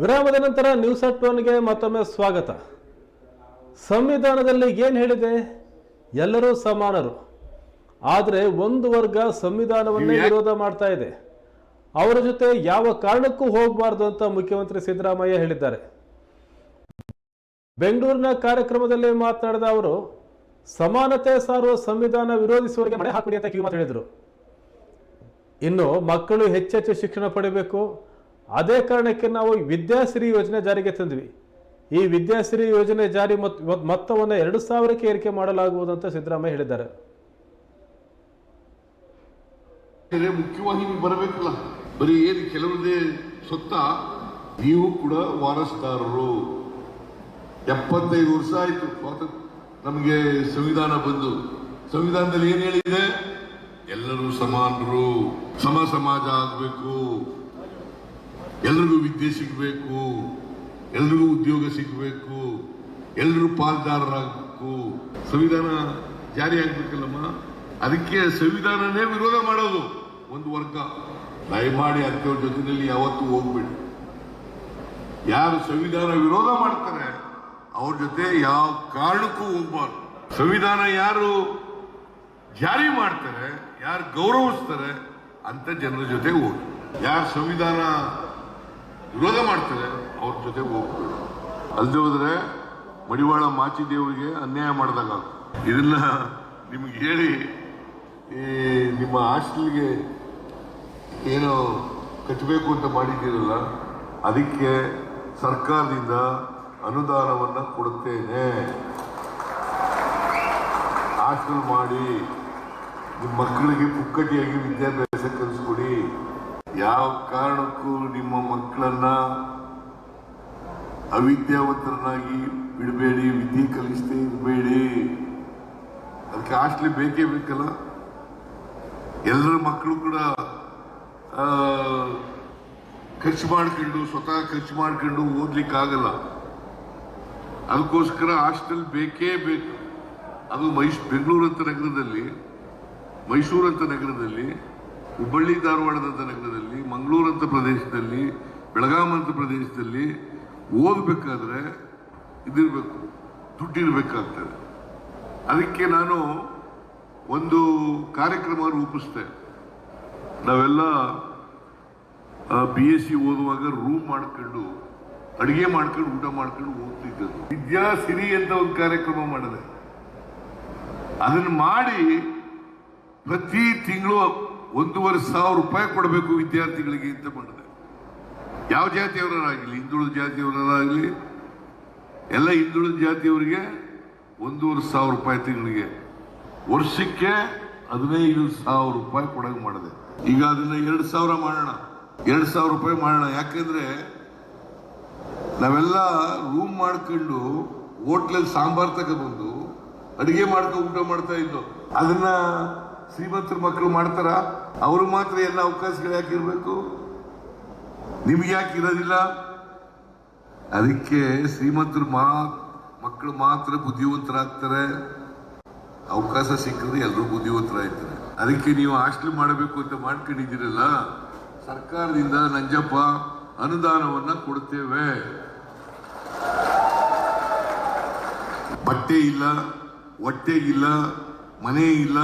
ವಿರಾಮದ ನಂತರ news at ಒನ್ಗೆ ಮತ್ತೊಮ್ಮೆ ಸ್ವಾಗತ. ಸಂವಿಧಾನದಲ್ಲಿ ಏನು ಹೇಳಿದೆ? ಎಲ್ಲರೂ ಸಮಾನರು. ಆದರೆ ಒಂದು ವರ್ಗ ಸಂವಿಧಾನವನ್ನೇ ವಿರೋಧ ಮಾಡ್ತಾ ಇದೆ. ಅವರ ಜೊತೆ ಯಾವ ಕಾರಣಕ್ಕೂ ಹೋಗಬಾರ್ದು ಅಂತ ಮುಖ್ಯಮಂತ್ರಿ ಸಿದ್ದರಾಮಯ್ಯ ಹೇಳಿದ್ದಾರೆ. ಬೆಂಗಳೂರಿನ ಕಾರ್ಯಕ್ರಮದಲ್ಲಿ ಮಾತನಾಡಿದ ಅವರು ಸಮಾನತೆ ಸಾರುವ ಸಂವಿಧಾನ ವಿರೋಧಿಸುವವರಿಗೆ ಮಣೆ ಹಾಕಿ ಅಂತ ಕಿವಿ ಮಾತು ಹೇಳಿದರು. ಇನ್ನು ಮಕ್ಕಳು ಹೆಚ್ಚೆಚ್ಚು ಶಿಕ್ಷಣ ಪಡೆಯಬೇಕು. ಅದೇ ಕಾರಣಕ್ಕೆ ನಾವು ವಿದ್ಯಾಸಿರಿ ಯೋಜನೆ ಜಾರಿಗೆ ತಂದ್ವಿ. ಈ ವಿದ್ಯಾಸಿರಿ ಯೋಜನೆ ಜಾರಿ ಮೊತ್ತವನ್ನು 2,000ಕ್ಕೆ ಏರಿಕೆ ಮಾಡಲಾಗುವುದು ಅಂತ ಸಿದ್ದರಾಮಯ್ಯ ಹೇಳಿದ್ದಾರೆ. ಮುಖ್ಯವಾಗಿ ನೀವು ಬರಬೇಕಲ್ಲ, ಬರೀ ಏನು ಕೆಲವರದೇ ಸೊತ್ತ, ನೀವು ಕೂಡ ವಾರಸ್ದಾರರು. 75 ವರ್ಷ ಆಯ್ತು ನಮಗೆ ಸಂವಿಧಾನ ಬಂದು. ಸಂವಿಧಾನದಲ್ಲಿ ಏನ್ ಹೇಳಿದೆ? ಎಲ್ಲರೂ ಸಮಾನರು, ಸಮಾಜ ಆಗಬೇಕು, ಎಲ್ರಿಗೂ ವಿದ್ಯೆ ಸಿಗಬೇಕು, ಎಲ್ರಿಗೂ ಉದ್ಯೋಗ ಸಿಗಬೇಕು, ಎಲ್ರೂ ಪಾಲ್ದಾರರಾಗಬೇಕು. ಸಂವಿಧಾನ ಜಾರಿ ಆಗ್ಬೇಕಲ್ಲಮ್ಮ. ಅದಕ್ಕೆ ಸಂವಿಧಾನನೇ ವಿರೋಧ ಮಾಡೋದು ಒಂದು ವರ್ಗ. ದಯಮಾಡಿ ಅಂಥವ್ರ ಜೊತೆಯಲ್ಲಿ ಯಾವತ್ತೂ ಹೋಗ್ಬೇಡಿ. ಯಾರು ಸಂವಿಧಾನ ವಿರೋಧ ಮಾಡ್ತಾರೆ ಅವ್ರ ಜೊತೆ ಯಾವ ಕಾರಣಕ್ಕೂ ಹೋಗ್ಬಾರ್ದು. ಸಂವಿಧಾನ ಯಾರು ಜಾರಿ ಮಾಡ್ತಾರೆ, ಯಾರು ಗೌರವಿಸ್ತಾರೆ ಅಂತ ಜನರ ಜೊತೆ ಹೋಗಿ. ಯಾರು ಸಂವಿಧಾನ ವಿರೋಧ ಮಾಡ್ತಾರೆ ಅವ್ರ ಜೊತೆ ಹೋಗ್ಬೇಡಿ. ಅಲ್ಲದೆ ಹೋದ್ರೆ ಮಡಿವಾಳ ಮಾಚಿದೇವರಿಗೆ ಅನ್ಯಾಯ ಮಾಡಿದಾಗ ಇದನ್ನ ನಿಮ್ಗೆ ಹೇಳಿ ನಿಮ್ಮ ಹಾಸ್ಟೆಲ್ಗೆ ಏನೋ ಕಟ್ಟಬೇಕು ಅಂತ ಮಾಡಿದ್ದೀರಲ್ಲ, ಅದಕ್ಕೆ ಸರ್ಕಾರದಿಂದ ಅನುದಾನವನ್ನ ಕೊಡುತ್ತೇನೆ. ಹಾಸ್ಟೆಲ್ ಮಾಡಿ ನಿಮ್ಮ ಮಕ್ಕಳಿಗೆ ಪುಕ್ಕಟಿಯಾಗಿ ವಿದ್ಯಾಭ್ಯಾಸ ಕಲಿಸ್ಕೊಡಿ. ಯಾವ ಕಾರಣಕ್ಕೂ ನಿಮ್ಮ ಮಕ್ಕಳನ್ನ ಅವಿದ್ಯಾವಂತರನ್ನಾಗಿ ಬಿಡಬೇಡಿ, ವಿದ್ಯೆ ಕಲಿಸದೇ ಇರಬೇಡಿ. ಅದಕ್ಕೆ ಹಾಸ್ಟೆಲ್ ಬೇಕೇ ಬೇಕಲ್ಲ. ಎಲ್ಲರ ಮಕ್ಕಳು ಕೂಡ ಖರ್ಚು ಮಾಡ್ಕೊಂಡು, ಸ್ವತಃ ಖರ್ಚು ಮಾಡ್ಕೊಂಡು ಓದ್ಲಿಕ್ಕಾಗಲ್ಲ. ಅದಕ್ಕೋಸ್ಕರ ಹಾಸ್ಟೆಲ್ ಬೇಕೇ ಬೇಕು. ಅದು ಬೆಂಗಳೂರು ಅಂತ ನಗರದಲ್ಲಿ, ಮೈಸೂರು ಅಂತ ನಗರದಲ್ಲಿ, ಹುಬ್ಬಳ್ಳಿ ಧಾರವಾಡದಂತ ನಗರದಲ್ಲಿ, ಮಂಗಳೂರು ಅಂತ ಪ್ರದೇಶದಲ್ಲಿ, ಬೆಳಗಾಂ ಅಂತ ಪ್ರದೇಶದಲ್ಲಿ ಓದಬೇಕಾದ್ರೆ ಇದಿರಬೇಕು, ದುಡ್ಡಿರ್ಬೇಕಾಗ್ತದೆ. ಅದಕ್ಕೆ ನಾನು ಒಂದು ಕಾರ್ಯಕ್ರಮ ರೂಪಿಸ್ದೆ. ನಾವೆಲ್ಲ BSc ಓದುವಾಗ ರೂಮ್ ಮಾಡ್ಕೊಂಡು, ಅಡಿಗೆ ಮಾಡ್ಕೊಂಡು, ಊಟ ಮಾಡ್ಕೊಂಡು ಓದ್ತಿದ್ದದ್ದು. ವಿದ್ಯಾಸಿರಿ ಅಂತ ಒಂದು ಕಾರ್ಯಕ್ರಮ ಮಾಡಿದೆ. ಅದನ್ನು ಮಾಡಿ ಪ್ರತಿ ತಿಂಗಳು 1,500 ರೂಪಾಯಿ ಕೊಡಬೇಕು ವಿದ್ಯಾರ್ಥಿಗಳಿಗೆ ಅಂತ ಮಾಡಿದೆ. ಯಾವ ಜಾತಿಯವರಾಗಲಿ, ಹಿಂದುಳಿದ ಜಾತಿಯವರಾಗಲಿ, ಎಲ್ಲ ಹಿಂದುಳಿದ ಜಾತಿಯವರಿಗೆ 1,500 ರೂಪಾಯಿ ತಿಂಗಳಿಗೆ, ವರ್ಷಕ್ಕೆ 15,000 ರೂಪಾಯಿ ಕೊಡಂಗೆ ಮಾಡಿದೆ. ಈಗ ಅದನ್ನ 2,000 ಮಾಡೋಣ, 2,000 ರೂಪಾಯಿ ಮಾಡೋಣ. ಯಾಕಂದ್ರೆ ನಾವೆಲ್ಲ ರೂಮ್ ಮಾಡ್ಕೊಂಡು ಹೋಟ್ಲಲ್ಲಿ ಸಾಂಬಾರ್ ತಗೊಬಂದು ಅಡಿಗೆ ಮಾಡ್ಕೊಂಡು ಊಟ ಮಾಡ್ತಾ ಇದ್ದು. ಅದನ್ನ ಶ್ರೀಮಂತರ ಮಕ್ಕಳು ಮಾಡ್ತಾರ? ಅವರು ಮಾತ್ರ ಎಲ್ಲ ಅವಕಾಶಗಳು ಯಾಕಿರ್ಬೇಕು? ನಿಮ್ಗೆ ಯಾಕೆ ಇರೋದಿಲ್ಲ? ಅದಕ್ಕೆ ಶ್ರೀಮಂತರು ಮಕ್ಕಳು ಮಾತ್ರ ಬುದ್ಧಿವಂತರಾಗ್ತಾರೆ. ಅವಕಾಶ ಸಿಕ್ಕಿದ್ರೆ ಎಲ್ಲರೂ ಬುದ್ಧಿವಂತರಾಗ್ತಾರೆ. ಅದಕ್ಕೆ ನೀವು ಹಾಸ್ಟೆಲ್ ಮಾಡಬೇಕು ಅಂತ ಮಾಡ್ಕೊಂಡಿದ್ದೀರಲ್ಲ, ಸರ್ಕಾರದಿಂದ ನಂಜಪ್ಪ ಅನುದಾನವನ್ನ ಕೊಡ್ತೇವೆ. ಬಟ್ಟೆ ಇಲ್ಲ, ಹೊಟ್ಟೆಗಿಲ್ಲ, ಮನೆ ಇಲ್ಲ,